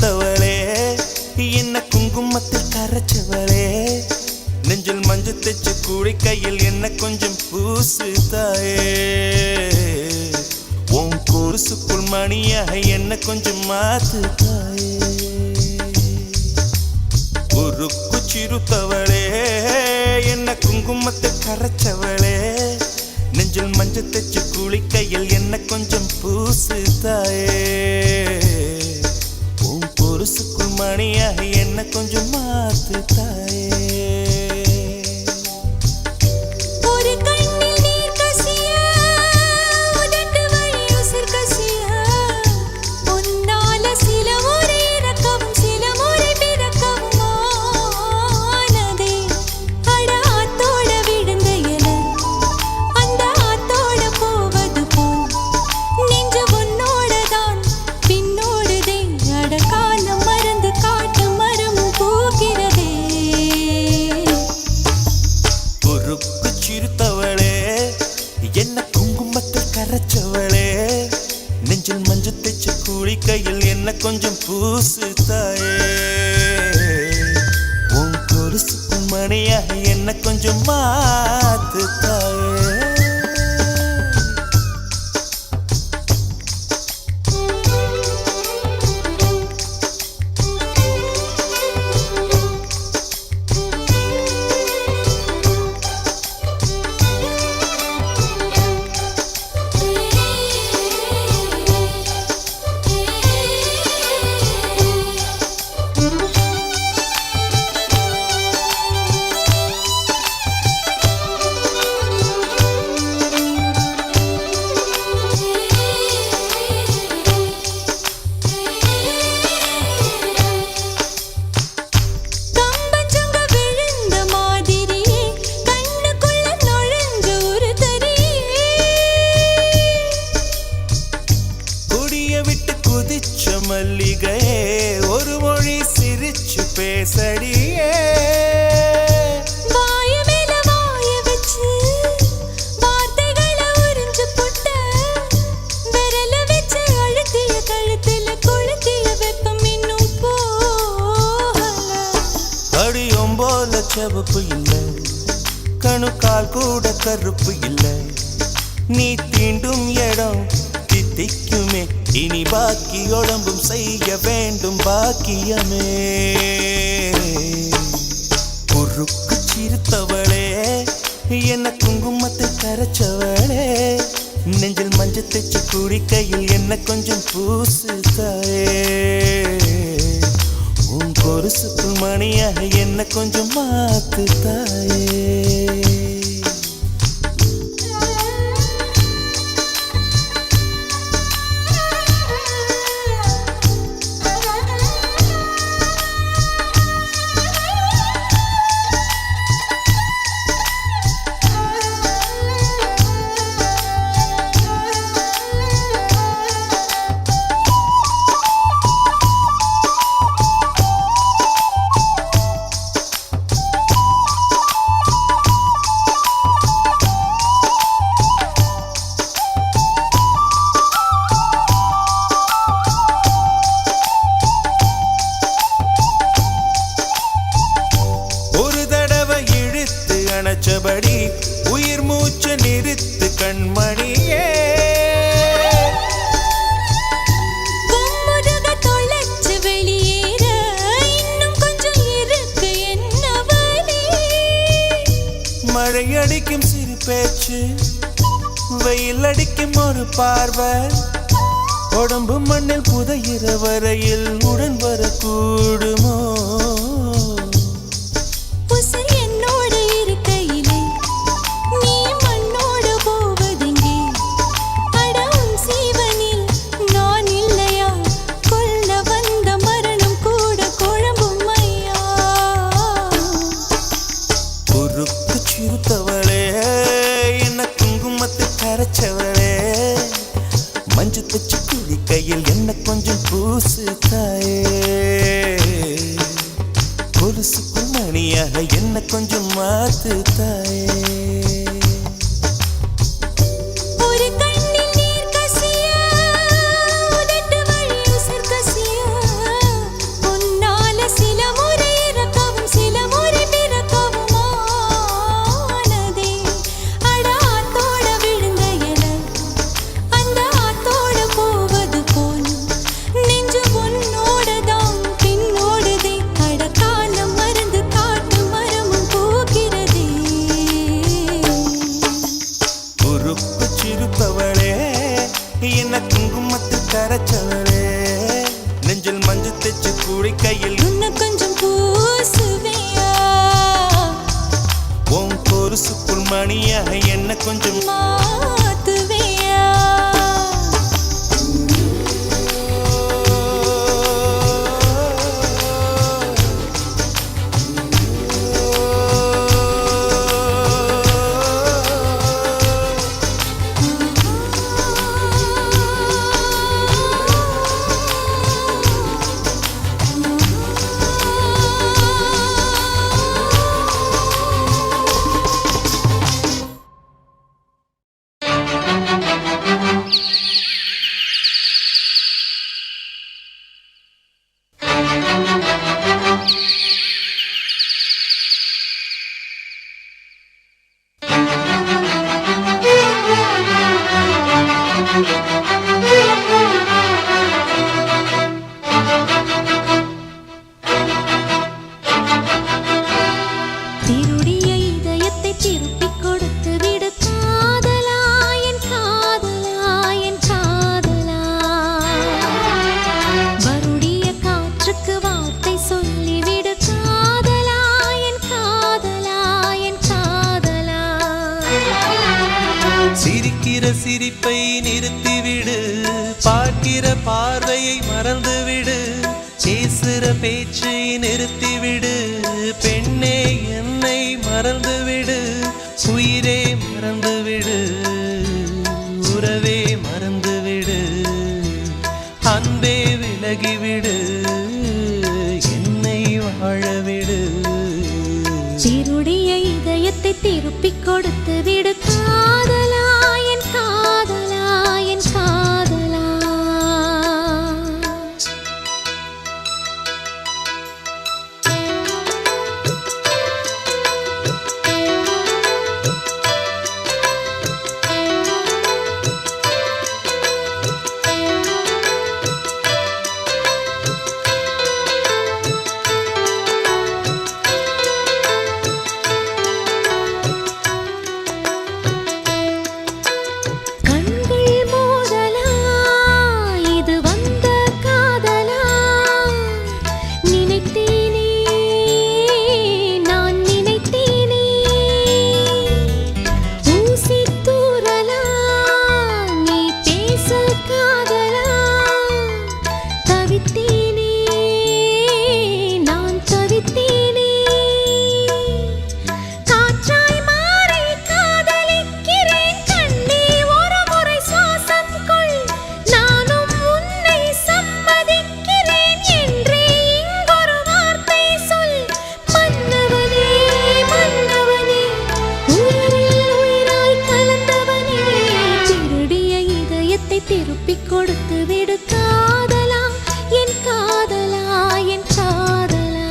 சிறுத்தவளே என்ன குங்குமத்தில் கரைச்சவளே நெஞ்சில் மஞ்சள் தைச்சு கூடி கையில் என்ன கொஞ்சம் பூசு தாயே உன் கொலுசுக்குள் மணியாக என்ன கொஞ்சம் மாத்து தாயே உருக்கு சிறுத்தவளே என்ன குங்குமத்தில் கரைச்சவளே நெஞ்சில் மஞ்சள் தைச்சு கூடி கையில் என்ன கொஞ்சம் பூசு தாயே உன் கொலுசுக்குள் மணியாக என்ன கொஞ்சம் மாத்து தாயே நெஞ்சில் மஞ்சள் தைச்சு கூடி கையில் என்ன கொஞ்சம் பூசு தாயே உன் கொலுசுக்குள் மணியாக என்ன கொஞ்சம் மாத்து தாயே மல்லிகையே ஒரு மொழி சிரிச்சு பேசடியே வாய மேல வாய வச்சு வார்த்தைகளை உறிஞ்சு போட்ட விரல வச்சு அழுத்திய கழுத்துல கொளுத்திய வெப்பம் இன்னும் போகல அடியும் போல செவப்பு இல்லை கணுக்கால் கூட கருப்பு இல்லை நீ தீண்டும் இடம் தித்திக்குமே இனி பாக்கி உடம்பும் செய்ய வேண்டும் பாக்கியமே குறுக்கு சிறுத்தவளே என்ன குங்குமத்தை கரைச்சவளே நெஞ்சில் மஞ்சள் தைச்சு கூடி கையில் என்ன கொஞ்சம் பூசு தாயே உன் கொலுசுக்குள் மணியாக என்ன கொஞ்சம் மாத்து தாயே அணைச்சபடி உயிர் மூச்சு நிறுத்து கண்மணியே முதுக தொலைச்சு வெளியேற இன்னும் கொஞ்சம் இருக்கு என்ன வழி மழை அடிக்கும் சிறு பேச்சு வெயில் அடிக்கும் ஒரு பார்வை உடம்பு மண்ணில் புதையிற வரையில் உடன் வரக்கூடுமோ கரைச்சவளே மஞ்சள் தைச்சு கூடி கையில் என்ன கொஞ்சம் பூசு தாயே கொலுசுக்குள் மணியாக என்ன கொஞ்சம் மாத்து தாயே குளிக்கையில் இன்னும் கொஞ்சம் பூசுவியா உன் பொருசுக்குள் மணியாக என்ன கொஞ்சம் மாத்துவியா திருடிய இதயத்தை திருப்பிக் கொடுத்து விடு காதலா என் காதலா என் காதலா வருடிய காற்றுக்கு வார்த்தை சொல்லிவிடு காதலா என் காதலா என் காதலா சிரிக்கிற சிரிப்பை நிறுத்திவிடு பார்க்கிற பார்வையை மறந்துவிடு பேசுற பேச்சை நிறுத்திவிடு பெண்ணே என்னை மறந்துவிடு உயிரே மறந்துவிடு உறவே மறந்துவிடு அன்பே விலகிவிடு என்னை வாழவிடு திருடிய இதயத்தை திருப்பிக் கொடுத்து விடு காதலா என் காதலா என் காதலா திருப்பிக் கொடுத்து விடு காதலா என் காதலா என் காதலா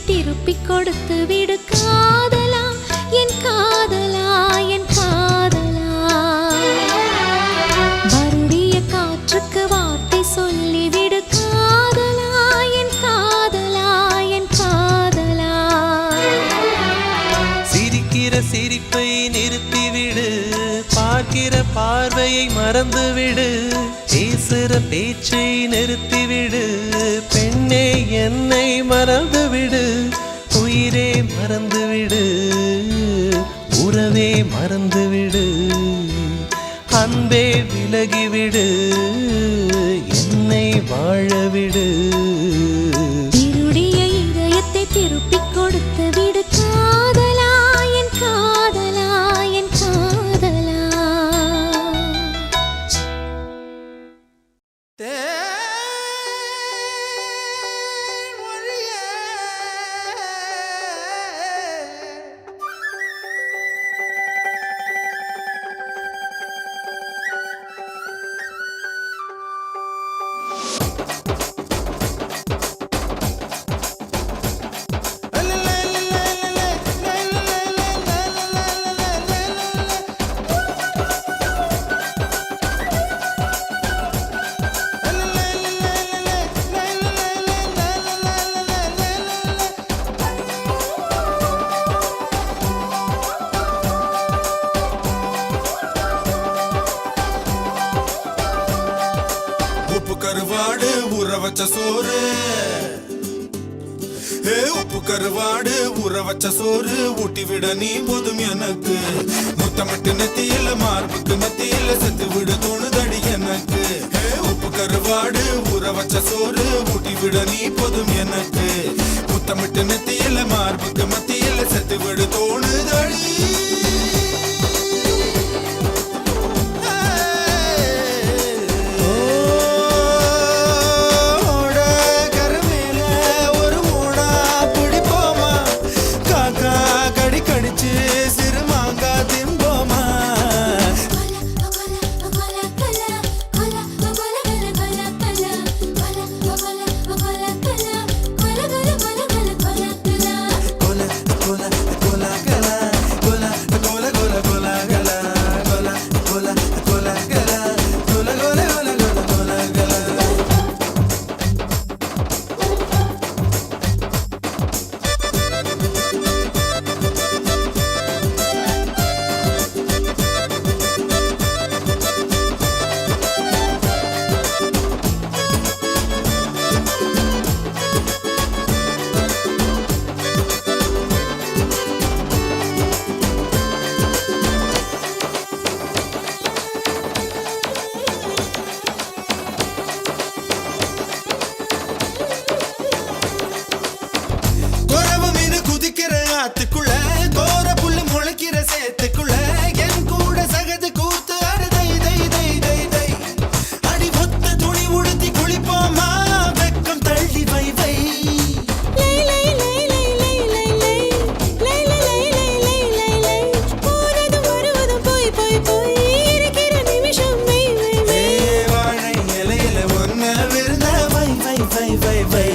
திருப்பிக் கொடுத்து விடு காதலா என் காதலா என் காதலா வருடிய காற்றுக்கு வார்த்தை சொல்லிவிடு காதலா என் காதலா என் காதலா சிரிக்கிற சிரிப்பை நிறுத்திவிடு பார்க்கிற பார்வையை மறந்துவிடு பேசுற பேச்சை நிறுத்திவிடு பெண் பெண்ணே என்னை மறந்துவிடு, உயிரே மறந்துவிடு, உறவே மறந்துவிடு, அன்பே விலகிவிடு, என்னை வாழவிடு. திருடிய இதயத்தை திருப்பிக் கொடுத்து விடு காதலா, என் காதலா, என் காதலா. உப்பு கருவாடு ஊற வச்ச சோறு, உப்பு கருவாடு ஊற வச்ச சோறு ஊட்டி விட நீ போதும் எனக்கு. முத்தமிட்டு நெத்தியில மார்புக்கு நெத்தியில செத்து விட தோணுதடி எனக்கு. உப்பு கருவாடு ஊற வச்ச சோறு ஊட்டி விட நீ போதும் எனக்கு. முத்தமிட்டு நெத்தியில மார்புக்கு மத்தியில செத்து விட தோணுதடி. ஆத்துக்குள்ள கோர புல்லு முளைக்கிற சேத்துக்குள்ள என் கூட சகது கூத்து அறுதை தை தை தை தை. அடி ஒத்த துணி உடுத்தி குளிப்போமா, வெக்கம் தள்ளி வை வை. வாழை இலையில ஒன்ன விருந்த வை வை வை வை வை.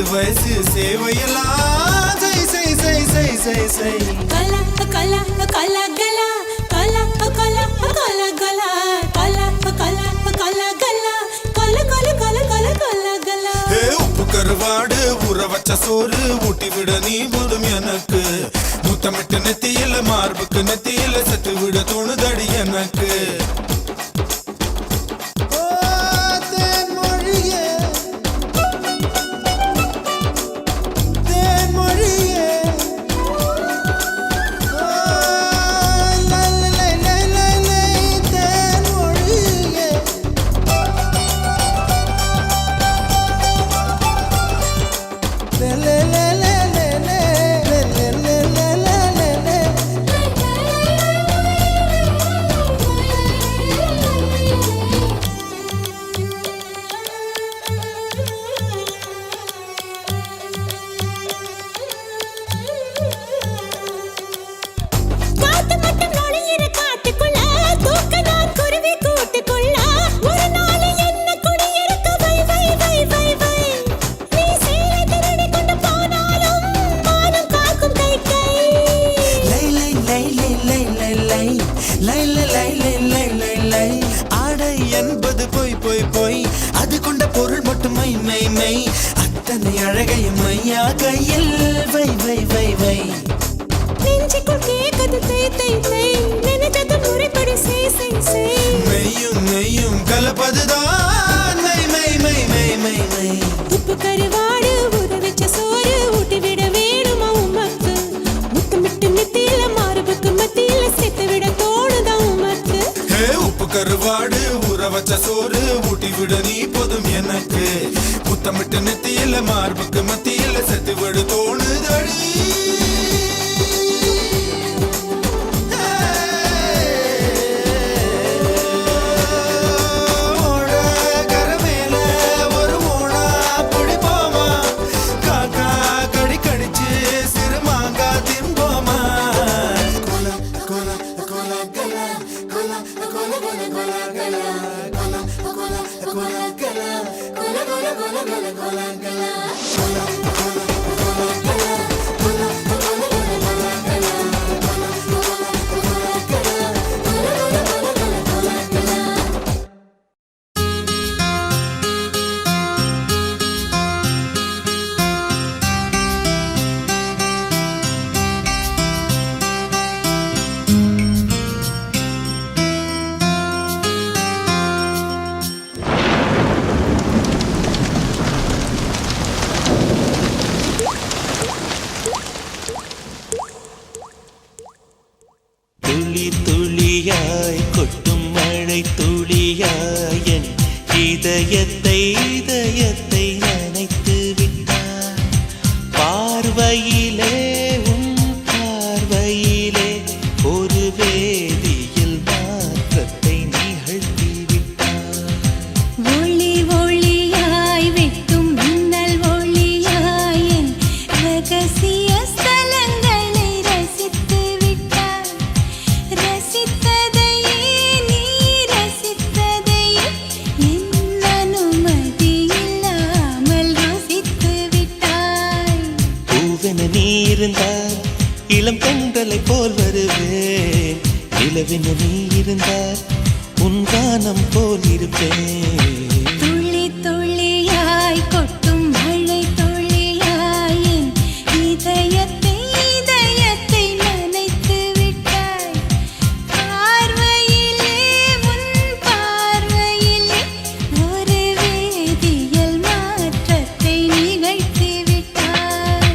வயசு சேவையெல்லாம் செய் செய் செய் செய் செய் செய். கலா கலா கலா கலா கலா கலா கலா கலா கலா கலா கலா கலா கலா கலா கலா கலா கலா கலா. உப்பு கருவாடு ஊற வச்ச சோறு ஊட்டி விட நீ போதும் எனக்கு. முத்தமிட்டு நெத்தியில மார்புக்கு நெத்தியில சத்து விட தோணுதடி எனக்கு. ஆடை என்பது போய் போய் போய் அது கொண்ட பொருள் மட்டும் மை மை மை. அத்தனை அழகையும் மையா கையில் வை வை வை வை. நெஞ்சுக்குள் கேட்குது தை தை தை, நினைச்சது முறைப்படி செய் செய் செய். கலப்பதுதான் மை மை மை மை மை மை. உப்பு கருவாடு ஊற வச்ச சோறு ஊட்டி விட வேணுமா உமக்கு முத்தமிட்டு நெத்தியில மார்புக்கு மத்தியில சேர்த்து விட தோணுதா உமக்கு உப்பு கருவாடு ஊற வச்ச சோறு ஊட்டி விட நீ போதும் எனக்கு முத்தமிட்டு நெத்தியில மார்புக்கு மத்தியில செத்து விடு தோணுதடி. துளி துளியாய் கொட்டும் மழை துளியாய் என் இதயத்தை நனைத்து விட்டாய் பார்வையிலே உன் பார்வையிலே ஒரு வேதியில் மாற்றத்தை நிகழ்த்தி விட்டாய் ஒளி ஒளியாய் வெட்டும் மின்னல் ஒளியாய் என் ரகசிய ஸ்தலங்களை ரசித்து விட்டாய் ரசித்ததையே நீ ரசித்ததையே என் அனுமதி இல்லாமல் ருசித்து விட்டாய் பூவென நீ இருந்தால் இளம் பெண்களை போல் வருவேன் நிலவென நீ இருந்தால் உன் கானம் போல் இருப்பேன் துளி துளியாய் கொட்டும் மழை துளியாய் என் இதயத்தை நனைத்து விட்டாய் பார்வையிலே உன் பார்வையிலே ஒரு வேதியியல் மாற்றத்தை நிகழ்த்தி விட்டாய்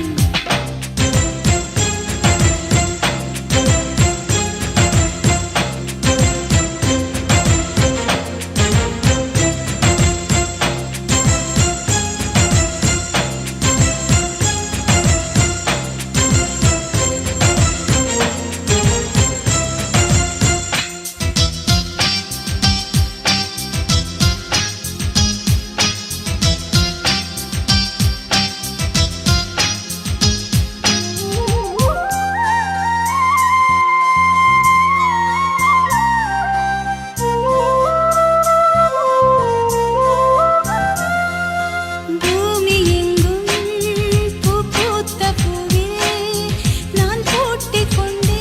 பூமி எங்கும் பூ பூத்த பூவில் நான் பூட்டிக் கொண்டே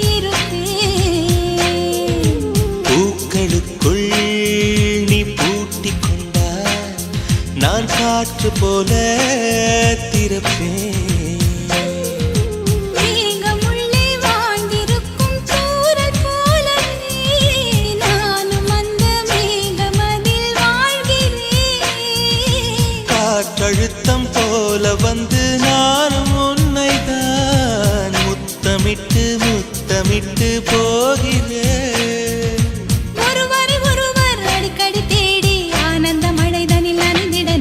இருப்பேன் பூக்களுக்குள் நீ பூட்டிக் கொண்டால் நான் காற்று போல திறப்பேன் மேகமுள்ளே வாழ்ந்திருக்கும் தூறல் போலவே நானும் அந்த மேகமதில் வாழ்கிறேன் காற்றழுத்தம் போல வந்து நானும் உன்னைதான் முத்தமிட்டு போகிறேன் ஒருவரை ஒருவர் அடிக்கடி தேடி ஆனந்த மழைதனில்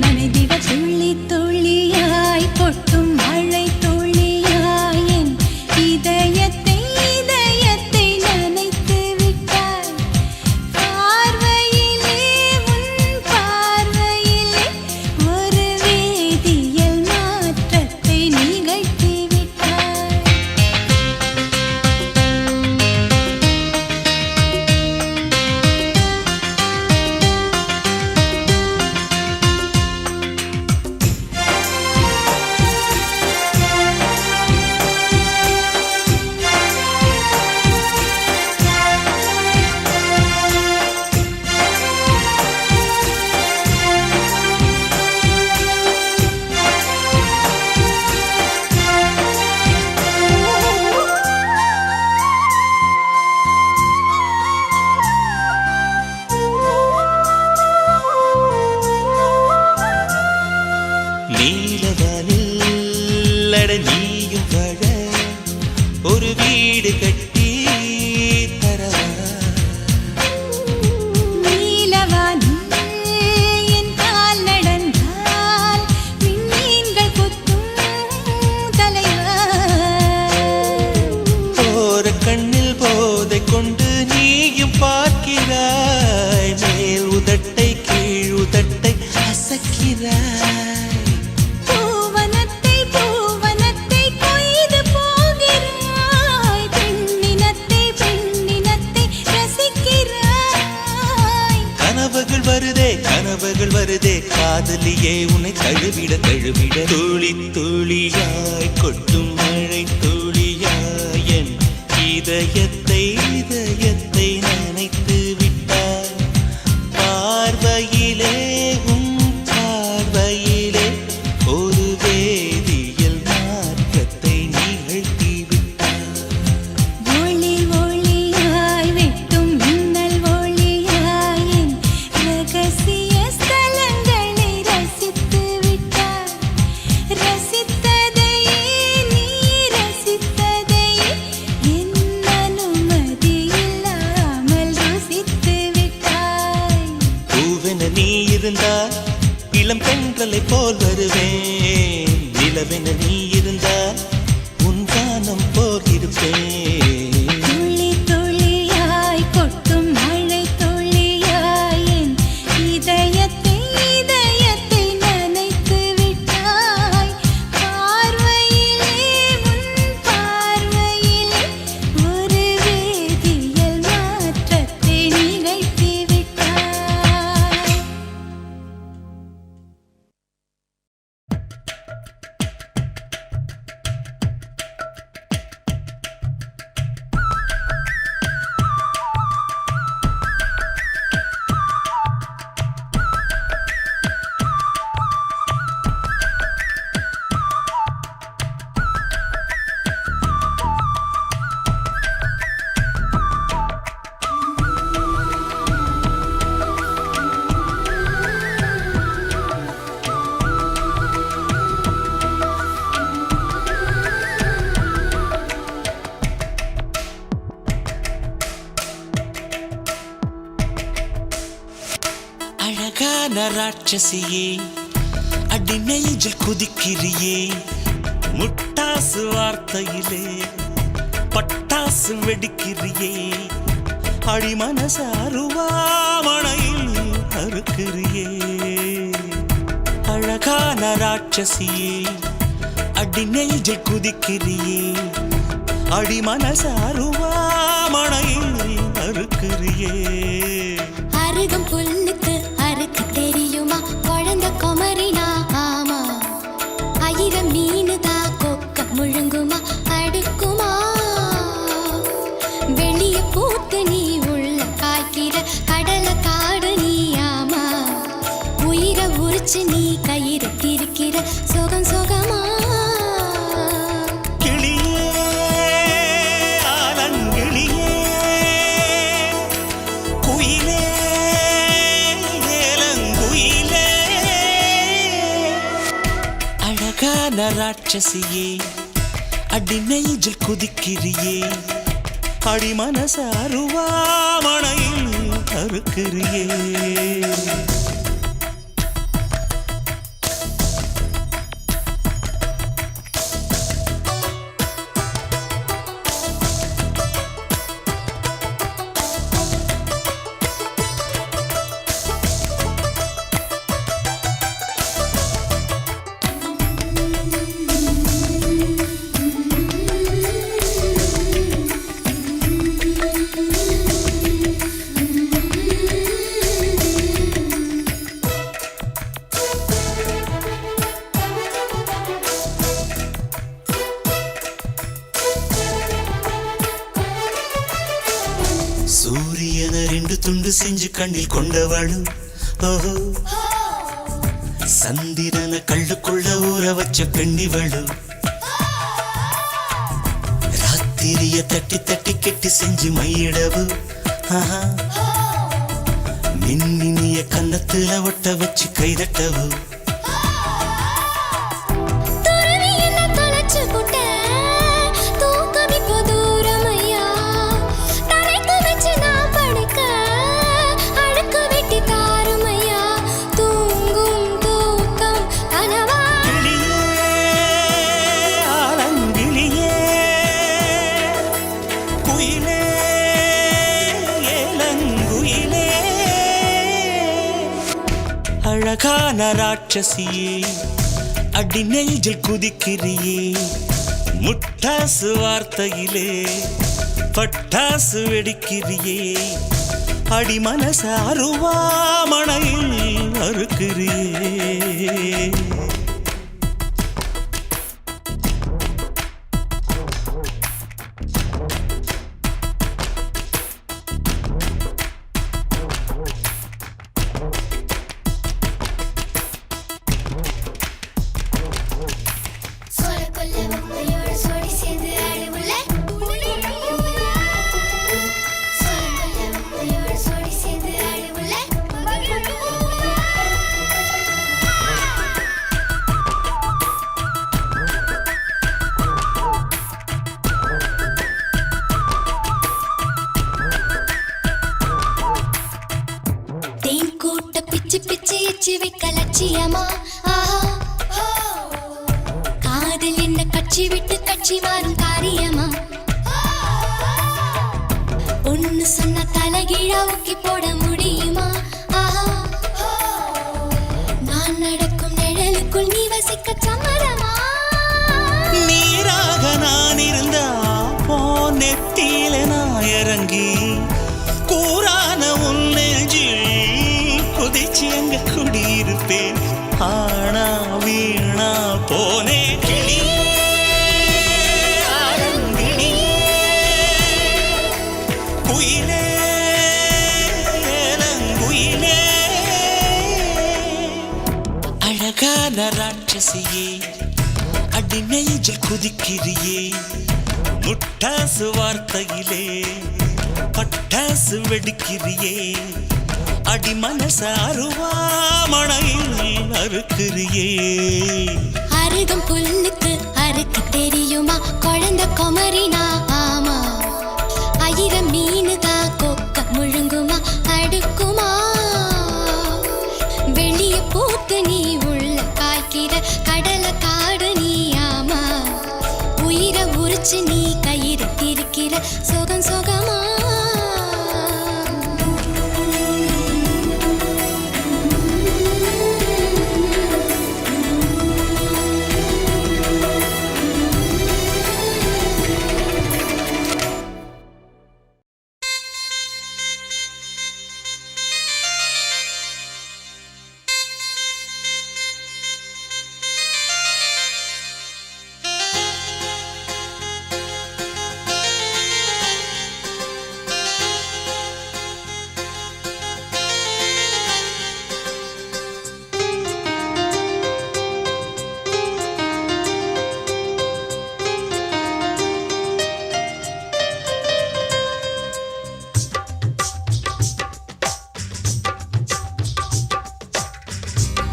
நனைந்திட துளி துளியாய் கொட்டும் மழை துளியாய் என் இதயத்தை நனைத்து விட்டாய் பார்வையிலே உன் பார்வையிலே ஒரு வேதி மொழிகள் வருதே காதலியே உன்னை தழுவிட தழுவிட துளி துளியாய் கொட்டும் மழை துளியாய் என் இதயத்தை இதயத்தை நினைத்து விட்டாய் பார்வையிலே உன் பார்வையிலே ஒரு வேதியியல் மாற்றத்தை நிகழ்த்தி விட்டாய் ஒளி ஒளியாய் வெட்டும் மின்னல் ஒளியாய் என் ரகசிய ஸ்தலங்களை ரசித்து விட்டாய் ரசித்ததையே நீ ரசித்ததையே என் அனுமதி இல்லாமல் ருசித்து விட்டாய் பூவென நீ இருந்தால் இளம் பெண்களை போல் வருவேன் நிலவென நீ இருந்தால் உன் கானம் போல் இருப்பேன் துளி துளியாய் கொட்டும் மழை துளியாய் என் இதயத்தை இதயத்தை நனைத்து விட்டாய் பார்வையிலே உன் பார்வையிலே ஒரு வேதியியல் மாற்றத்தை நிகழ்த்தி விட்டாய் அழகான ராட்சசியே அடி நெஞ்சில் குதிக்கிறியே முட்டாசு வார்த்தையிலே பட்டாசு வெடிக்கிறியே அடி மனசு அருவாமணையில் அறுக்கிறியே அழகான ராட்சசியே அடி நெஞ்சில் குதிக்கிறியே அடி மனசு அருவாமணையில் அறுக்கிறியே அருகம் புல்லுக்கு அறுக்க தெரியுமா குழந்தை குமரினா ஆமா ஆயிரம் மீனுதா கொக்க முழுங்குமா அடுக்குமா வெளிய பூத்து நீ உள்ள காய்க்கிற கடல காடு நீ ஆமா உயிரை உரிச்சு நீ கயிறு திரிக்கிற சுகம் சுகமா ராட்சசியே அடி நெஞ்சில் குதிக்கிறியே அடி மனசு அருவாமணையில் அறுக்கிறியே சூரியன ரெண்டு துண்டு செஞ்சு கண்ணில் கொண்டவளு ஓஹோ சந்திரன கள்ளுக்குள்ள ஊற வச்ச பெண்ணிவளு ராத்திரிய தட்டி தட்டி கெட்டி செஞ்சு மையிடவு மின்னினிய கன்னத்துல ஒட்ட வச்சு கைதட்டவு அழகான ராட்சசியே அடி நெஞ்சில் குதிக்கிறியே முட்டாசு வார்த்தையிலே பட்டாசு வெடிக்கிறியே அடி மனசு அருவாமணையில் அறுக்கு பிச்சு பிச்சு எச்சு வைக்க லட்சியமா ஆஹா காதல் என்ன கட்சி விட்டு கட்சி மாறும் காரியமா ஒன்னு சொன்ன தலைகீழா ஊக்கி போட முடியுமா ஆஹா நான் நடக்கும் நிழலுக்குள் நீ வசிக்க சம்மதமா நீராக நான் இருந்தா போ நெத்தியில நான் இறங்கி கூறான உன் நெஞ்சில் குதிச்சு அங்க குடியிருப்பேன் ஆனா வீணா போனே கிளி ஆரங்கிளி குயிலே ஏலங்குயிலே அழகான ராட்சசியே அடி நெஞ்சில் குதிக்கிறியே முட்டாசு வார்த்தையிலே பட்டாசு வெடிக்கிறியே அடி மனச அருவாமணையில் அறுக்கிறியே அருகம் புல்லுக்கு அறுக்க தெரியுமா குழந்தை குமரினா ஆமா ஆயிரம் மீனுதா கொக்க முழுங்குமா அடுக்குமா வெளிய பூத்து நீ உள்ள காய்க்கிற கடலை காடு நீ ஆமா உயிரை உரிச்சு நீ கயிறு திரிக்கிற சுகம் சுகமா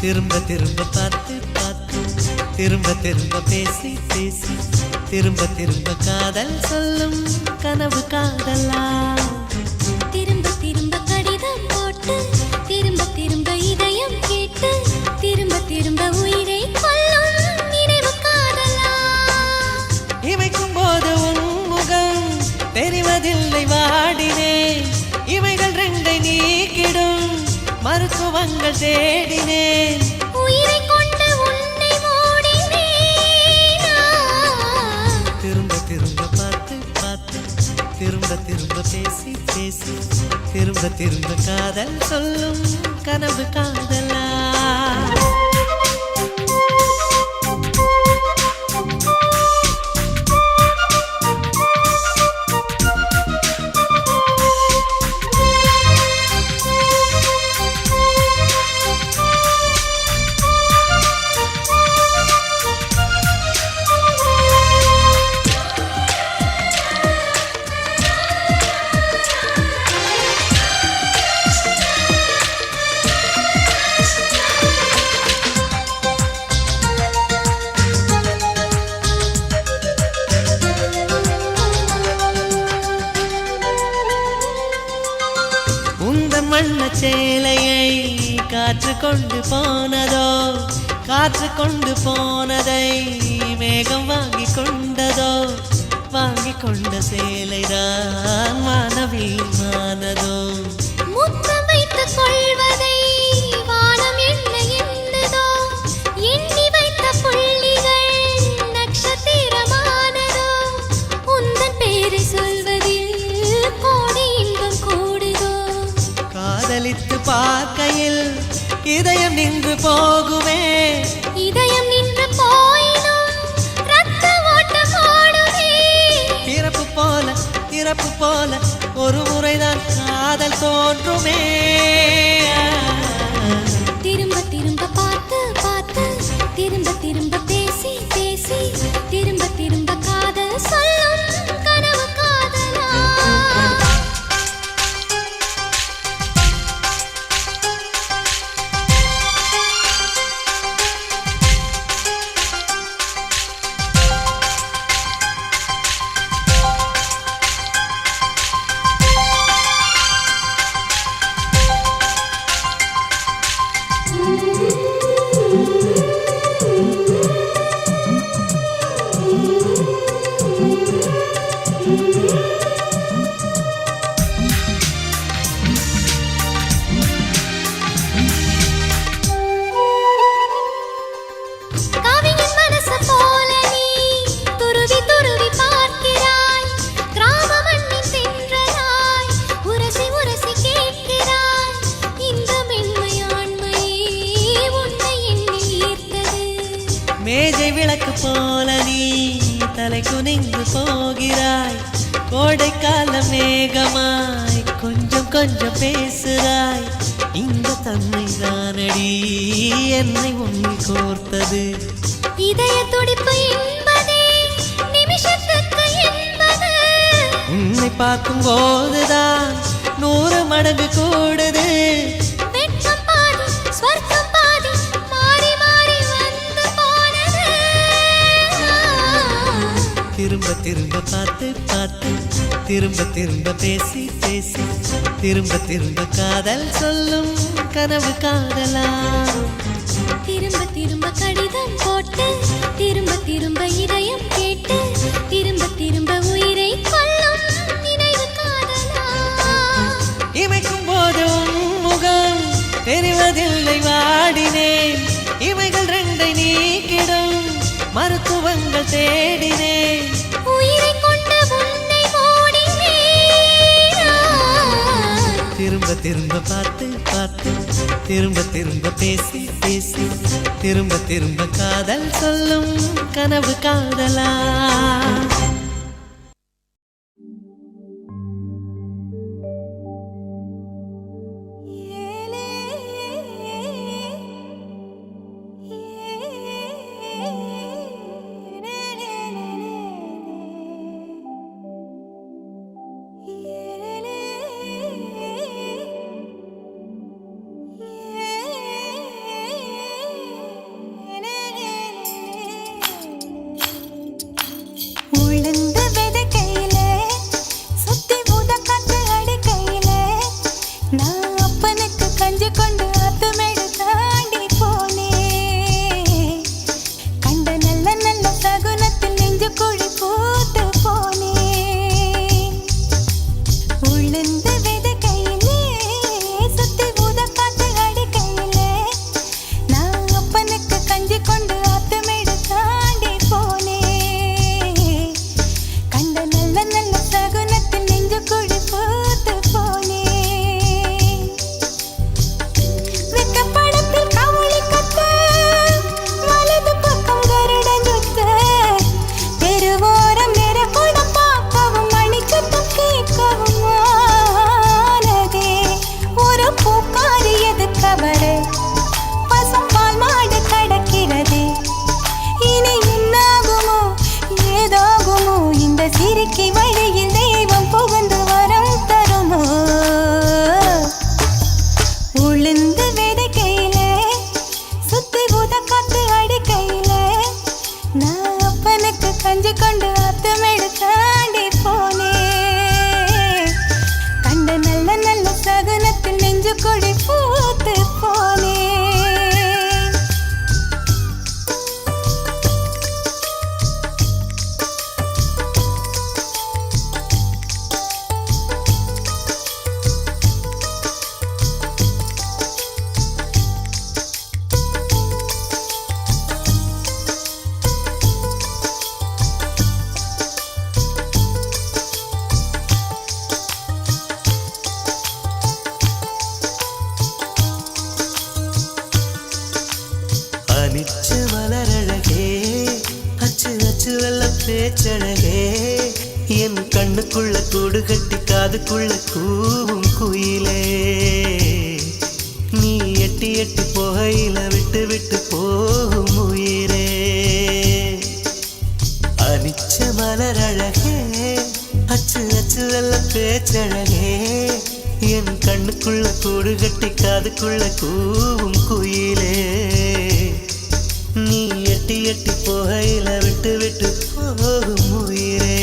திரும்ப திரும்ப பார்த்து பார்த்து திரும்ப திரும்ப பேசி பேசி திரும்ப திரும்ப காதல் சொல்லும் கனவு காதலா திரும்ப திரும்ப கடிதம் போட்டு திரும்ப திரும்ப இதயம் கேட்டு திரும்ப திரும்ப உயிரை கொல்லும் நினைவு காதலா இமைக்கும் போது உன் முகம் தெரிவதில்லை வாடினேன் இவைகள் ரெண்டை நீக்கிடும் மருத்துவங்கள் தேடினேன் உயிரை கொண்டு உன்னை மூடினேன் திரும்ப திரும்ப பார்த்து பார்த்து திரும்ப திரும்ப பேசி பேசி திரும்ப திரும்ப காதல் சொல்லும் கனவு காதலா சேலையை காற்று கொண்டு போனதோ காற்று கொண்டு போனதை மேகம் வாங்கி கொண்டதோ வாங்கி கொண்ட சேலைதான் மானவீமானதோ முத்தம் வைத்துக் கொள்வதை வானம் என்ன எண்ணுதோ எண்ணி வைத்த புள்ளிகள் நட்சத்திரமானதோ உந்தன் பேரை சொல்வதில் கோடி இன்பம் கூடுதோ காதலித்து பார்க்கையில் இதயம் நின்று போகுமே இதயம் நின்று போயினும் ரத்த ஓட்டம் ஓடுமே பிறப்பு போல ஒரு முறைதான் காதல் தோன்றுமே திரும்ப திரும்ப பார்த்து பார்த்து திரும்ப திரும்ப பேசி பேசி திரும்ப திரும்ப காதல் சொல்லும் கனவு காதலா காவியின் மனசு போல நீ துருவி துருவி பார்க்கிறாய். கிராம மண்ணின் தென்றலாய் உரசி உரசி கேட்கிறாய். இந்த மென்மையாண்மையே உன்னை எண்ணி ஈர்த்தது. மேஜை விளக்கு போல நீ தலை குனிந்து போகிறாய். கோடைக்கால மேகமாய் கொஞ்சம் கொஞ்சம் பேசுகிறாய். இந்த தன்மை தானடி என்னை உன்னில் கோர்த்தது. இதய துடிப்பு என்பதே நிமிஷத்துக்கு என்பது. உன்னை பார்க்கும் போதுதான் 100 மடங்கு கூடுது. வெட்கம் பாதி ஸ்வர்க்கம் பாதி மாறி மாறி வந்து போனது. திரும்ப திரும்ப பார்த்து பார்த்து திரும்ப திரும்ப பேசி பேசி திரும்ப திரும்ப காதல் சொல்லும் கனவு காதலா. திரும்ப திரும்ப கடிதம் போட்டு திரும்ப திரும்ப இதயம் கேட்டு திரும்ப திரும்ப உயிரை கொல்லும் நினைவு காதலா. இமைக்கும் போது உன் முகம் தெரிவதில்லை வாடினேன். இமைகள் 2 நீக்கிடும் மருத்துவங்கள் தேடினேன். உயிரை கொண்டு உன்னை ஓடினேன். திரும்ப திரும்ப பார்த்து பார்த்து திரும்ப திரும்ப பேசி பேசி திரும்ப திரும்ப காதல் சொல்லும் கனவு காதலா. உளுந்து விதைக்கையிலே சுத்தி ஊத காத்து அடிக்கையிலே நான் அப்பனுக்கு கஞ்சி கொண்டு அத்துமேடு தாண்டி போனேன். கண்ட நல்ல நல்ல சகுனத்தில் நெஞ்சு குழி பூத்து போனேன். உளுந்து விதைக்கையிலே சுத்தி ஊத காத்து அடிக்கையிலே நான் அப்பனுக்கு கஞ்சி கொண்டு அத்துமேடு தாண்டி போனேன். கண்ட நல்ல நல்ல சகுனத்தில் நெஞ்சு குழி பூத்து போனேன். வெக்கப்படத்தில் கவுளி கத்த வலது பக்கம் கருடன் சுத்த தெருவோரம் நிறக்கூட பார்க்கவும் மணிச்சத்தம் கேட்கவும் ஆனதே. ஒரு பூக்காரி எதுக்கவரே பசும்பால் மாடு கடக்கிறதே. இனி என்னாகுமோ ஏதாகுமோ இந்த சிரிக்கி வழியில் தெய்வம் புகுந்து வரம் தருமோ. உளுந்து விதைக்கையிலே சுத்தி ஊத காத்து அடிக்கையிலே நான் அப்பனுக்கு கஞ்சி கொண்டு அத்துமேடு தாண்டி போனேன். கண்ட நல்ல நல்ல சகுனத்தில் நெஞ்சு கொடி பூத்து போனேன். அனிச்ச மலரழகே அச்சு அச்சு வெள்ள பேச்சழகே என் கண்ணுக்குள்ள கூடு கட்டி காதுக்குள்ள கூவும் குயிலே. நீ எட்டி எட்டி போகையில விட்டு விட்டு போகும் உயிரே. அனிச்ச மலரழகே அச்சு அச்சு வெள்ள பேச்சழகே என் கண்ணுக்குள்ள கூடு கட்டி காதுக்குள்ள கூவும் குயிலே. நீ எட்டி எட்டி போகையில விட்டு விட்டு போகும் உயிரே.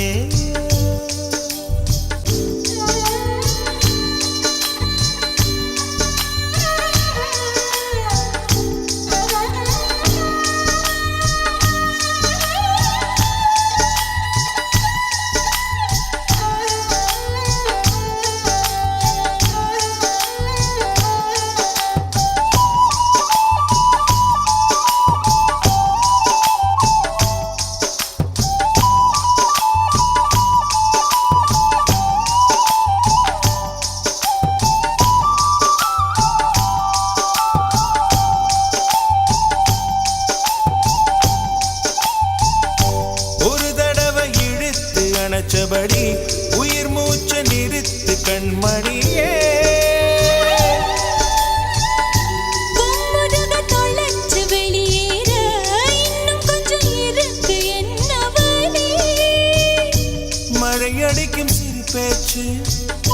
வச்சு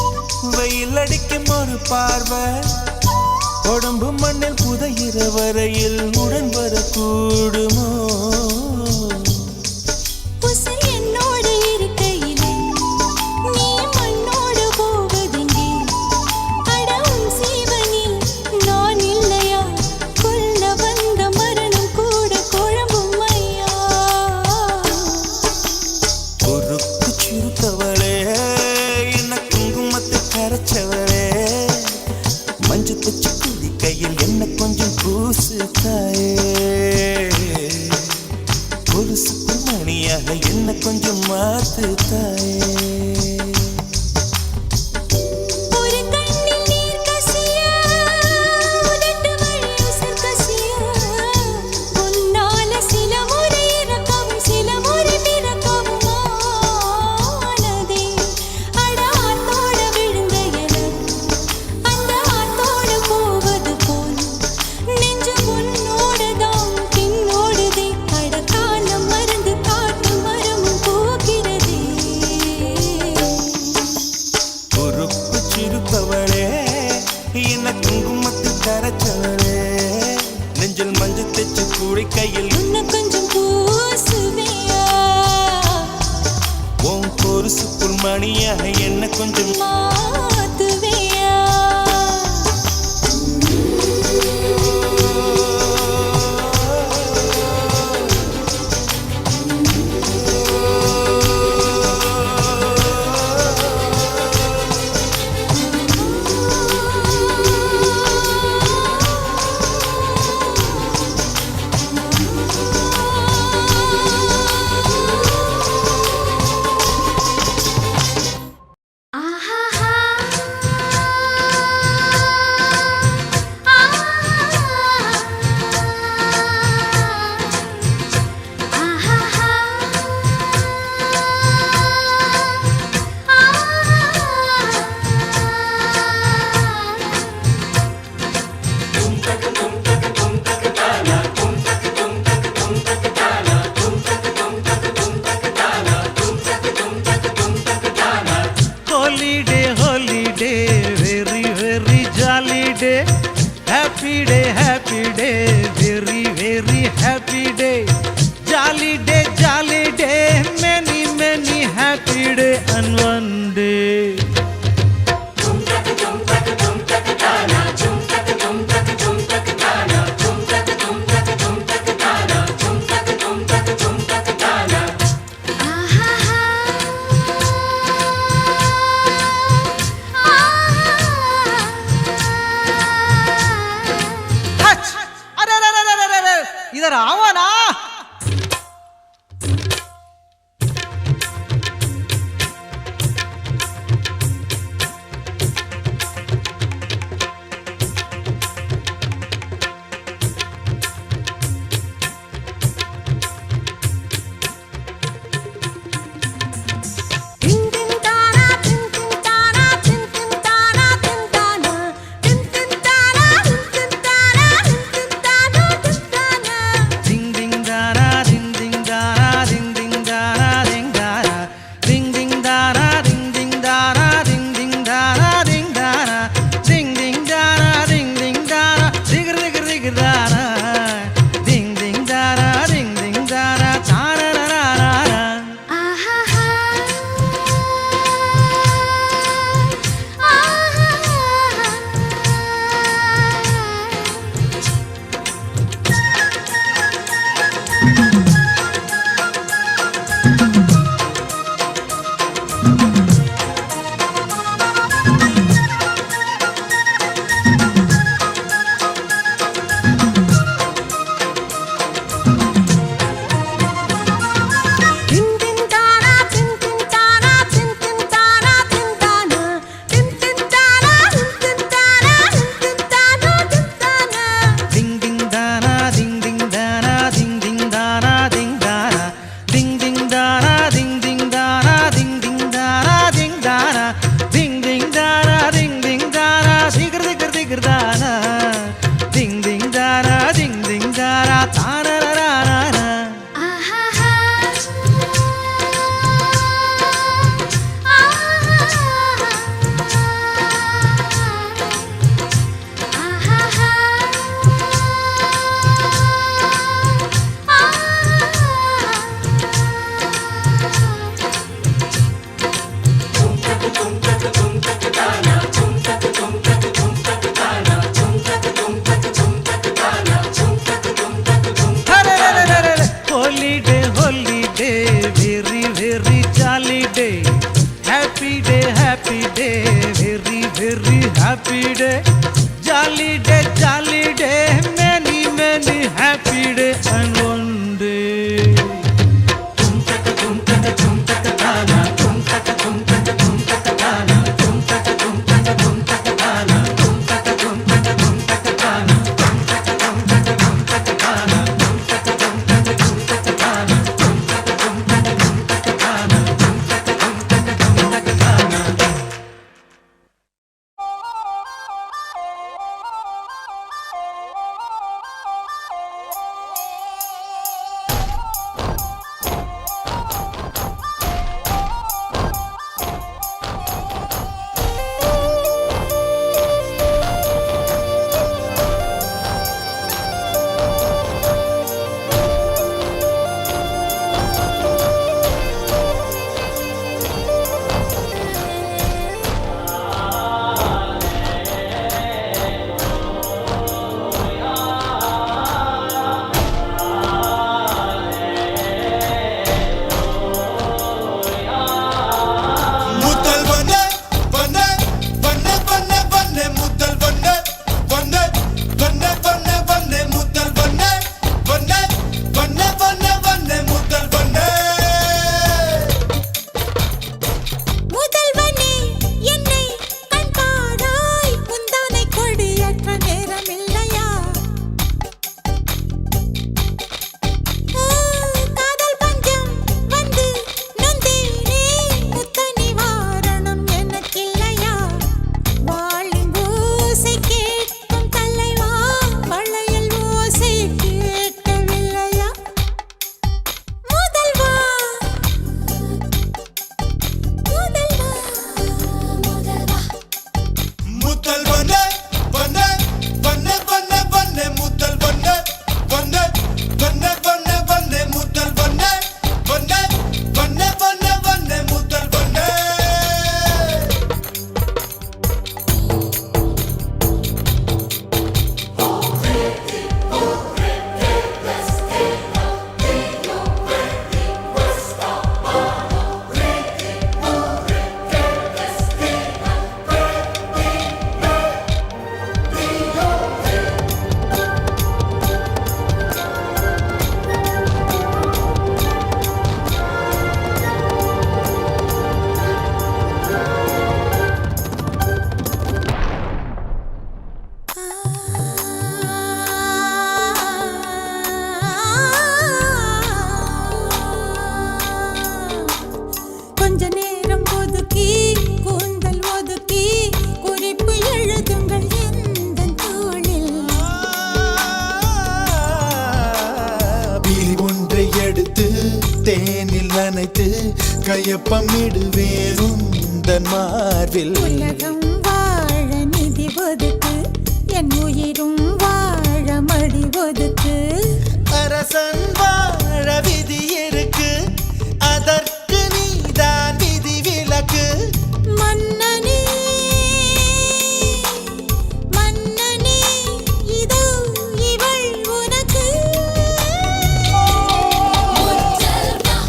வெயில் அடிக்கும் ஒரு பார்வை உடம்பு மண்ணில் புதையிற வரையில் உடன் வரக்கூடுமோ உசிர் என்னோடு இருக்கையிலே நீ மண்ணோடு போவதெங்கே அட உன் சீவனில் நான் இல்லையா கொல்ல வந்த மரணம் கூட குழம்பும் ஐயா பொறுப்பு சிறுத்தவளே என்ன குங்குமத்தை கரைச்சவளே மஞ்சு தச்சு குடி கையில் என்ன கொஞ்சம் பூசு தாயே பொருசு மணியாக என்ன கொஞ்சம் மாத்து தாயே ஒரு கண்ணில் நீர் கசியா உதட்டு வழி உசிர் கசியா உன்னால சில முறை இறக்கவும் சில முறை பிறக்கவும் ஆனதே அட ஆத்தோட விழுந்த என அந்த ஆத்தோட போவது போல் நெஞ்சு உன்னோடதான் பின்னோடுதே அட காலம் மறந்து காட்டு மரமும் போகிறதே பொறுப்பு சிறுத்தவளே என்ன குங்குமத்து கரைச்சவளே நெஞ்சில் மஞ்சள் தைச்சு கூடி கையில் உன்னை கொஞ்சம் பூசுவியா உன் பொருசு புல்மணியாக என்ன கொஞ்சம் மாத்துவியா holiday holiday very very jolly day happy day very very happy day jolly day many many happy day and one day इधर आओ ना happy day, jolly day, many, many happy day and one day. தேனில் நனைத்து கையப்பமிடுவேன் உந்தன் மார்பில். உலகம் வாழ நிதி ஒதுக்கு, என் உயிரும் வாழ மடி ஒதுக்கு. அரசன் வாழ விதி இருக்கு, அதற்கு நீதான் விதி விலக்கு. மன்னனே மன்னனே இதோ இவள் உனக்கு. முட்டல்வா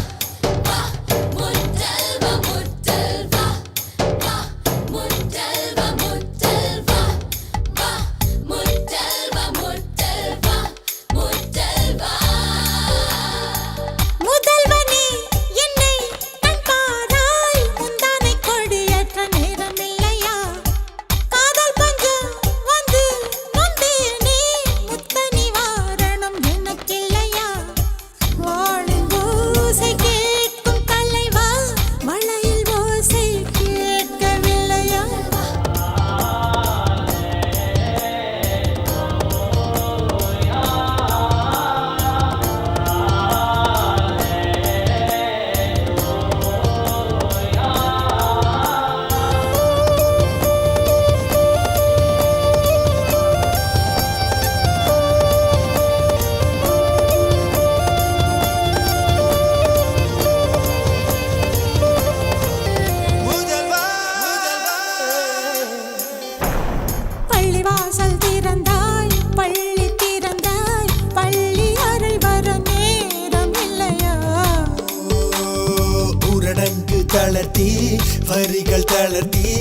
தளர்த்தி வரிகள் தளர்த்தி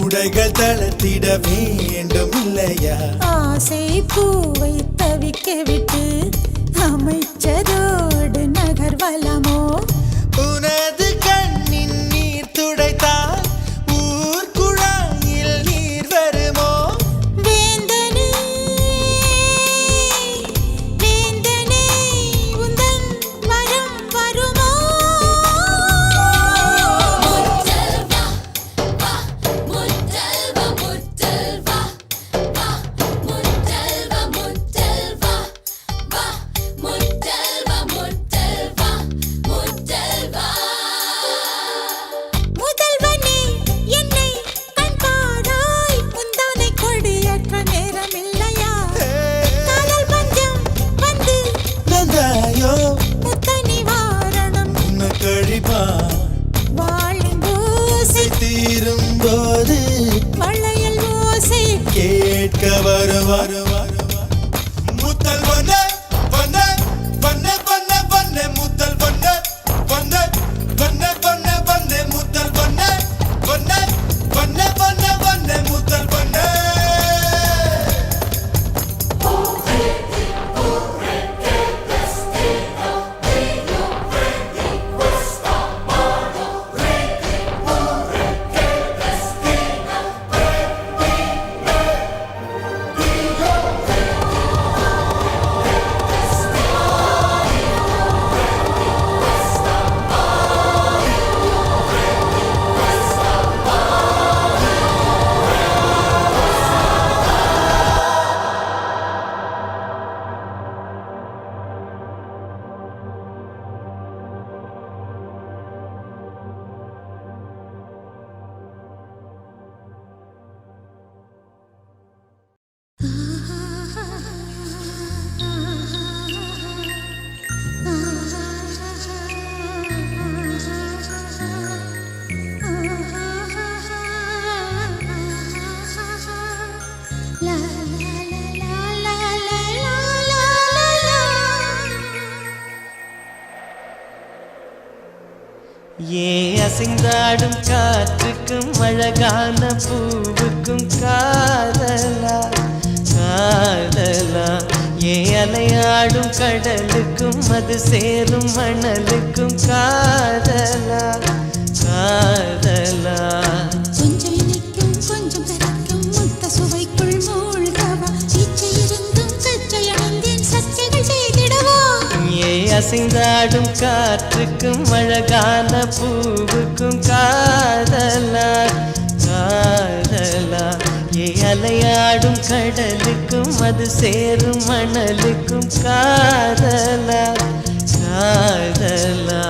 உடைகள் தளர்த்திட வேண்டும் இல்லையா? ஆசை பூவை தவிக்க விட்டு அமைச்சதோடு நகர்வலமோ? உனது கண்ணின் நீர் துடைத்தால் ஊர் குழாயில் நீர் வருமோ? வேந்தனே வேந்தனே உந்தன் வரம் வருமோ? முதல்வனே என்னை கண்பாராய் முந்தானை கொடியேற்ற நேரமில்லையா? காதல் பஞ்சம் வந்து நந்தாயோ முத்த நிவாரணம் உன்னை கழிப்பா வாழின் ஓசை தீரும் போது வளையல் ஓசை கேட்க வருவார் முத்தல் வண்ண வண்ண வண்ண வண்ண வண்ண முத்தல் வண்ண வண்ண வண்ண வண்ண வண்ண முத்தல் வண்ண வண்ண வண்ண வண்ண வண்ண முத்தல் வண்ண. ஏ அசைந்தாடும் காற்றுக்கும் அழகான பூவுக்கும் காதலா காதலா? ஏ அலையாடும் கடலுக்கும் அது சேரும் மணலுக்கும் காதலா காதலா? கொஞ்சம் இனிக்கும் கொஞ்சம் கரைக்கும் முத்த சுவைக்குள் மூழ்கவா? இச்சை இருந்தும் சச்சை அடைந்தேன் சச்சைகள் செய்திடவா? ஏ அசைந்தாடும் காற்றுக்கும் அழகான பூவுக்கும் காதலா காதலா? ஏ அலையாடும் கடலுக்கும் அது சேரும் மணலுக்கும் காதலா காதலா?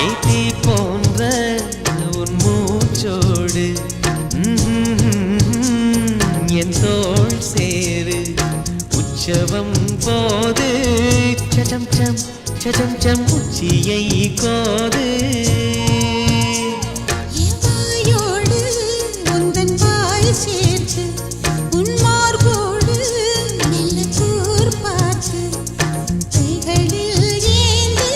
ஏத்தி போன்ற உன் மூச்சோடு என் தோள் சேரு உற்சவம் போது சடம் சம் சடம் சம் உச்சியை கோது. வாயோடு உந்தன் வாய் சேர்த்து உன் மார்போடு மெல்ல கூர் பார்த்து கைகளில் ஏந்து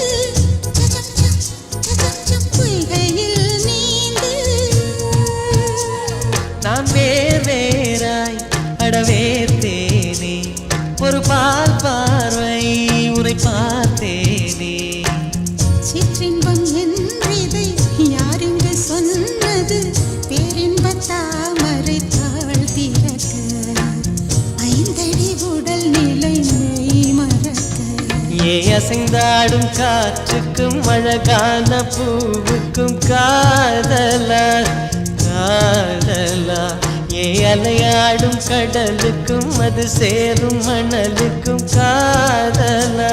பொய்கையில் நீந்து. நான் வேறாய் அடவேத்தேனே ஒரு பால் பார்வை உரை பார்த்தேனே. சிற்றின்பம் என்றதை யாரென்று சொன்னது? பேரின்ப தாமரை தாழ் திறக்க ஐந்தடி உடல் நிலை மெய் மறக்க. ஏ அசைந்தாடும் காற்றுக்கும் அழகான பூவுக்கும் காதலா காதலா? ஏ அலையாடும் கடலுக்கும் அது சேரும் மணலுக்கும் காதலா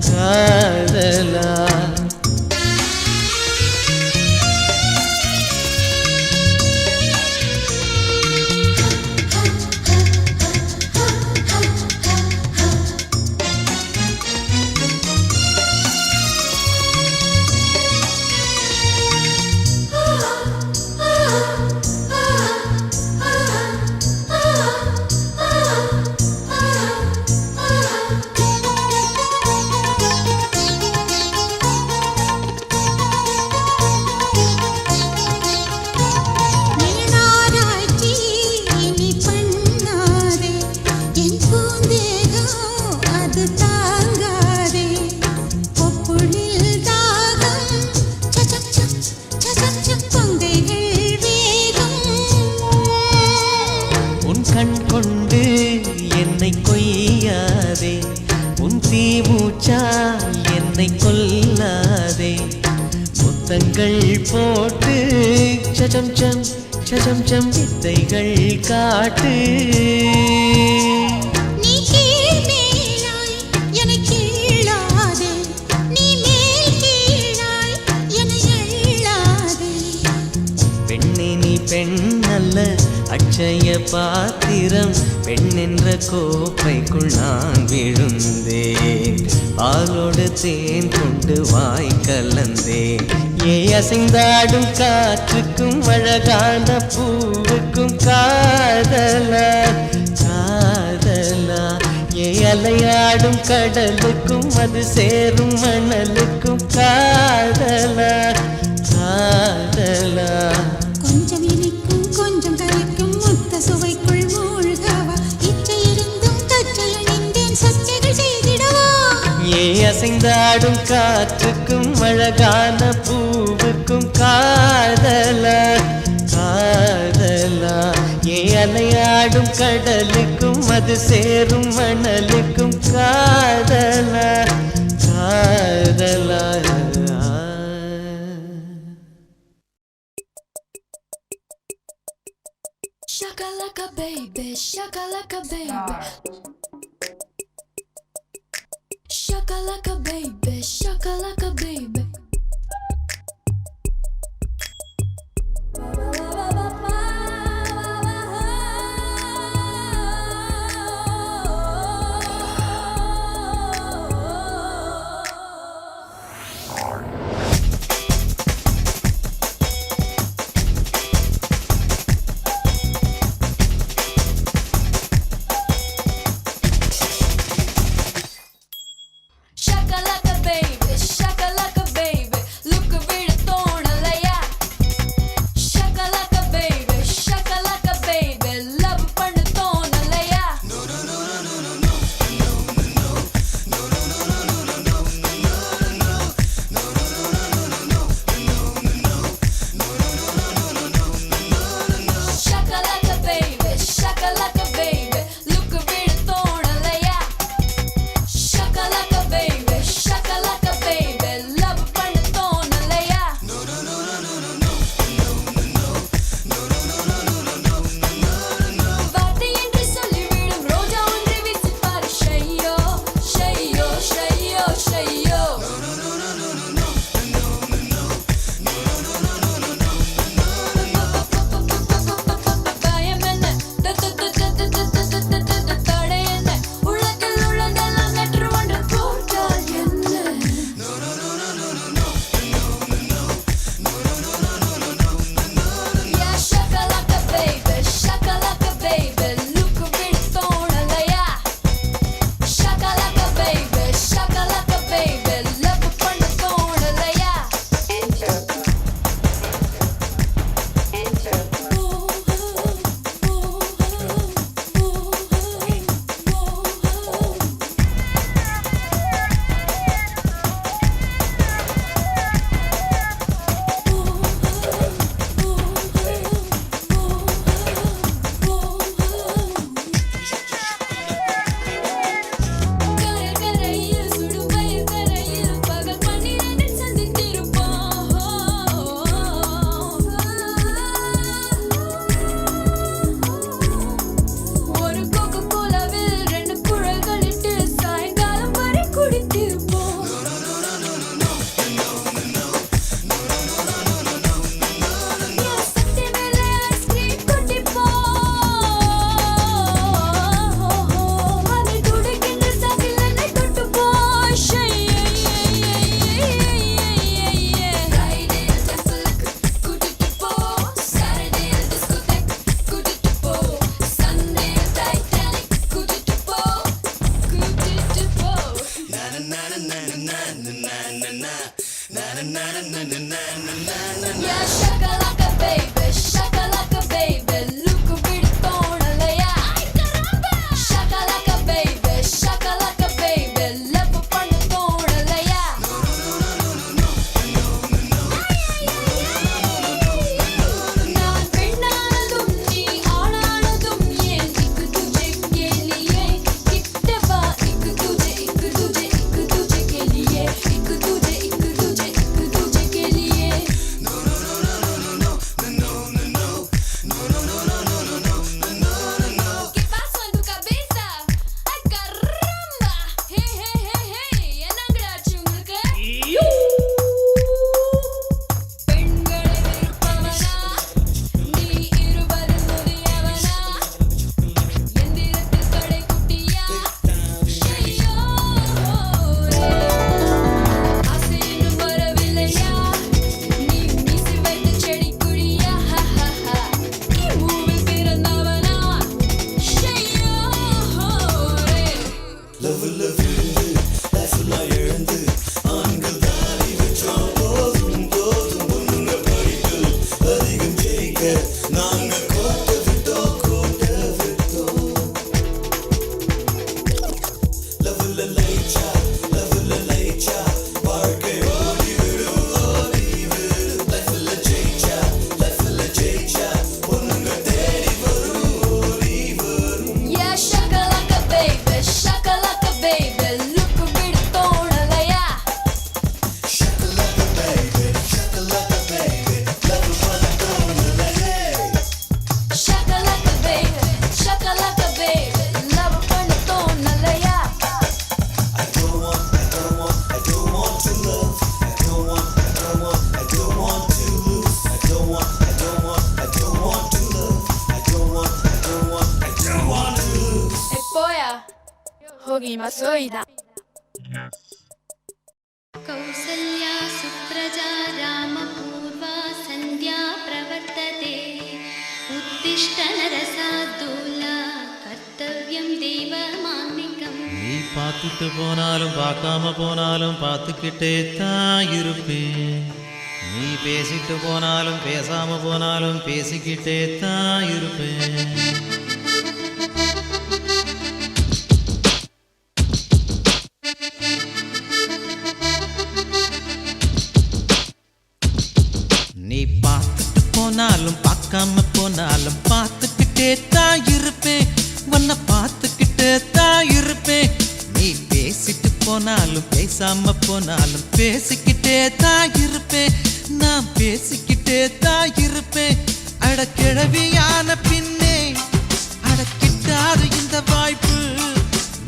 காதலா? என்னை கொய்யாதே, உன் தீமூச்சா என்னை கொல்லாதே. முத்தங்கள் போட்டு சஜம் சம் சஜம் சம் வித்தைகள் காட்டு. நீ கீழ் மேலாய் என்னை கீழாதே, நீ மேல் கீழாய் என்னை எள்ளாதே. பெண்ணே நீ பெண் அல்ல அட்சய பாத்திரம், பெண் என்ற கோப்பைக்குள் நான் விழுந்தேன். பாலோடு தேன் கொண்டு வாய் கலந்தேன். ஏ அசைந்தாடும் காற்றுக்கும் அழகான பூவுக்கும் காதலா காதலா. ஏ அலையாடும் கடலுக்கும் அது சேரும் மணலுக்கும் காதலா காதலா. கொஞ்சம் இனிக்கும் கொஞ்சம் கரைக்கும் முத்த சுவைக்குள் மூழ்கவா, இச்சை இருந்தும் கச்சையில் நின்றேன் சச்சைகள் செய்திடவா. ஏ அசைந்தாடும் காற்றுக்கும் அழகான பூவுக்கும் காதலா காதலா. ஏ அலையாடும் கடலுக்கும் அது சேரும் மணலுக்கும் காதலா காதலா. Shakalaka baby, shakalaka baby. Shakalaka baby, shakalaka baby. Shakalaka baby, shakalaka baby. Look a bit of thornalaya. Shakalaka baby, shakalaka baby. Love pannu thornalaya. Shakalaka baby, shakalaka baby. Look a bit of thornalaya. Shakalaka baby, shakalaka baby. Love pannu thornalaya. வார்த்தை என்று சொல்லிவிடும் ரோஜா ஒன்றை வீசிப்பார். ஷையோ ஷையோ ஷையோ ஷையோ. பயம் என்ன தடை என்ன, உலகில் உள்ளதெல்லாம் நேற்று ஒன்று போட்டால் என்ன. Yeah, shakalaka baby, look a bit thornalaya. Shakalaka baby, love pannu thornalaya. கரையில் சுடும் பயிர் கரையில் பகல் 12 சந்தித்திருப்போம். ஒரு கோகோ கோலாவில் 2 குழல்கள் இட்டு சாயங்காலம் வரை குடித்திருப்போம். சக்தி மேலே ஐஸ்கிரீம் குடிப்போம். அதை துடைக்கின்ற சாக்கில் என்னை தொட்டுப்போம். ஃப்ரைடேயில் டெஃபலுக்கு கூட்டிட்டு போ, சாட்டர்டேயில் டிஸ்கோதேக் கூட்டிட்டு போ, சண்டேயில் டைட்டானிக் கூட்டிட்டு போ, கூட்டிட்டு போ. Yeah, shakalaka baby, look a bit thornalaya. Shakalaka baby, love pannu thornalaya. நான் பெண்ணானதும் நீ ஆணானதும் ஏன் திக்கு துஜே होगी मसोइदा कौसल्या सुप्रजा रामपूर्वा सन्ध्या प्रवर्तते उत्तिष्ठ नरसार्दूला कर्तव्यं देवमान्निकम् நீ பார்த்துட்டு போனாலும் பார்க்காம போனாலும் பார்த்துக்கிட்டே தான் இருப்பேன். நீ பேசிட்டு போனாலும் பேசாம போனாலும் பேசிக்கிட்டே தான் இருப்பேன். நீ பார்த்துட்டு போனாலும் பார்க்காம போனாலும் பார்த்துக்கிட்டே தான் இருப்பேன். உன்னை பார்த்துக்கிட்டே தான் இருப்பேன். நீ பேசிட்டு போனாலும் பேசாம போனாலும் பேசிக்கிட்டே தான் இருப்பேன். நான் பேசிக்கிட்டே தான் இருப்பேன். அட கிழவியான பின்னே அடக்கிட்டாது இந்த வாய்ப்பு.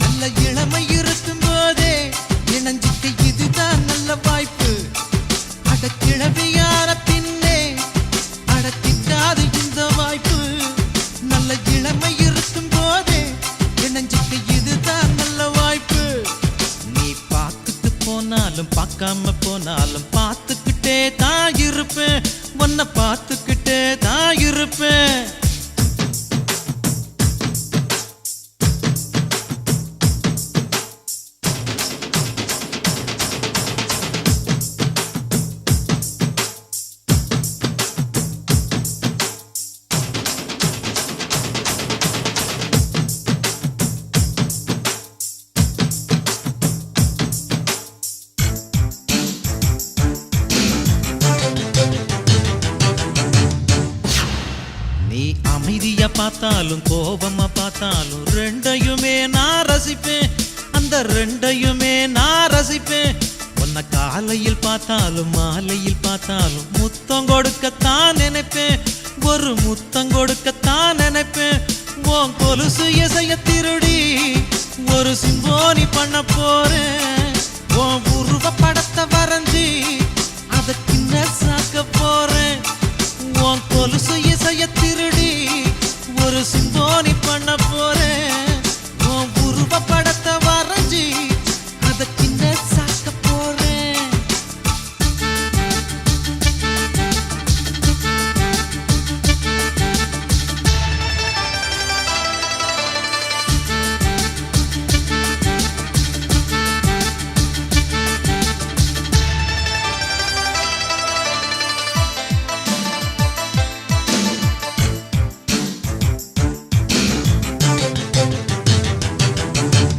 நல்ல இளமை இருக்கும் போதே இணைஞ்சிக்க இதுதான் நல்ல வாய்ப்பு. அட கிழவியான பின்னே அடக்கிட்டாது இந்த வாய்ப்பு. நல்ல இளமை இருக்கும் போதே இணைஞ்சிக்க இதுதான் நல்ல வாய்ப்பு. நீ பார்த்துட்டு போனாலும் பார்க்காம போனாலும் பார்த்துக்கிட்டே தான் இருப்பேன். உன்னை பார்த்துக்கிட்டே தான் இருப்பேன். நீ அமைதியா பார்த்தாலும் கோபமா பார்த்தாலும் ரெண்டையுமே நான் ரசிப்பேன். அந்த ரெண்டையுமே நான் ரசிப்பேன். உன்னை காலையில் பார்த்தாலும் மாலையில் பார்த்தாலும் முத்தம் கொடுக்கத்தான் நினைப்பேன். ஒரு முத்தம் கொடுக்கத்தான் நினைப்பேன். உன் கொலுசு இசைய திருடி ஒரு சிம்போனி பண்ண போறேன். உன் உருவ படத்தை வரைஞ்சி அதை கிண்ண சாக்க போறேன். உன் கொலுசு இசைய திருடி ஒரு சிம்போனி பண்ண போறேன். உன் உருவ படத்தை வரைஞ்சி அதை கிண்ண சாக்க போறேன்.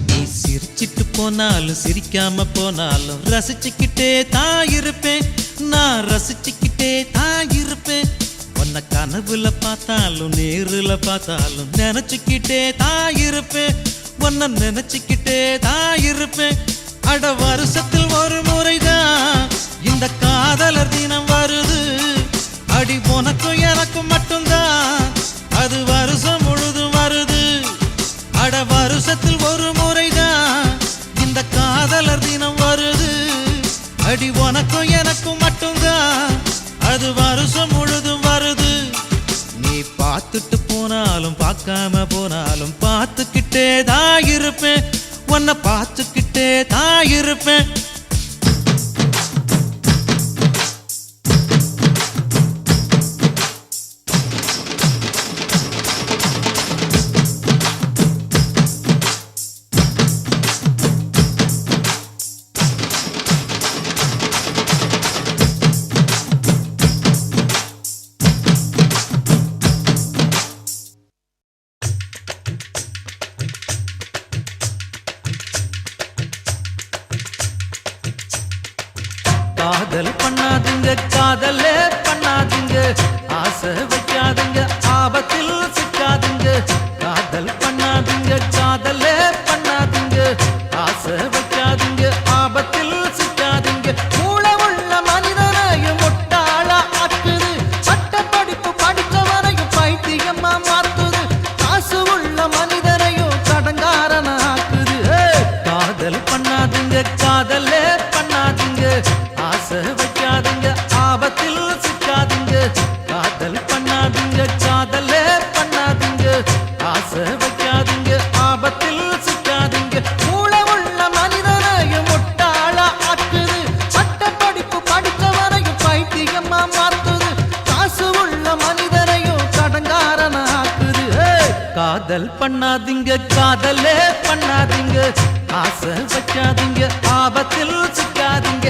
நீ சிரிச்சிட்டு போனாலும் சிரிக்காம போனாலும் ரசிச்சுக்கிட்டே தான் இருப்பேன். நான் ரசிச்சுக்கிட்டே தான் இருப்பேன். உன்னை கனவுல பார்த்தாலும் நேருல பார்த்தாலும் நினைச்சுக்கிட்டே தான் இருப்பேன். உன்னை நினைச்சுக்கிட்டே தான் இருப்பேன். அட வருஷத்தில் ஒரு முறைதான் இந்த காதலர் தினம் வருது. அடி உனக்கும் எனக்கும் மட்டும்தான் அது வருஷம் முழுதும் வருது. அட வருஷத்தில் ஒரு முறைதான் இந்த காதலர் தினம் வருது. அடி உனக்கும் எனக்கும் மட்டும்தான் அது வருஷம் முழுதும் வருது. நீ பார்த்துட்டு போனாலும் பார்க்காம போனாலும் பார்த்துக்கிட்டே தான் இருப்பேன். உன்னை பார்த்துக்கிட்டே தான் இருப்பேன். காதல் பண்ணாதீங்க, காதலே பண்ணாதீங்க, ஆசை வைக்காதீங்க, ஆபத்தில் சிக்காதீங்க. காதல் பண்ணாதீங்க, காதலே பண்ணாதீங்க, ஆசை வைக்காதீங்க, ஆபத்தில் சிக்காதீங்க. மூளை உள்ள மனிதனையும் முட்டாளா ஆக்குது. பட்ட படிப்பு படித்தவனையும் பைத்தியமா மாத்துது. காசு உள்ள மனிதனையும் கடங்காரன ஆக்குது. காதல் பண்ணாதீங்க, காதலே பண்ணாதீங்க, ஆசை வைக்காதீங்க, ஆபத்தில் சிக்காதீங்க. காதல் பண்ணாதீங்க, காதலே பண்ணாதீங்க, ஆசை வைக்காதீங்க, ஆபத்தில் சிக்காதீங்க. காதல் பண்ணாதீங்க காதலே பண்ணாதீங்க ஆசை வைக்காதீங்க ஆபத்தில் சிக்காதீங்க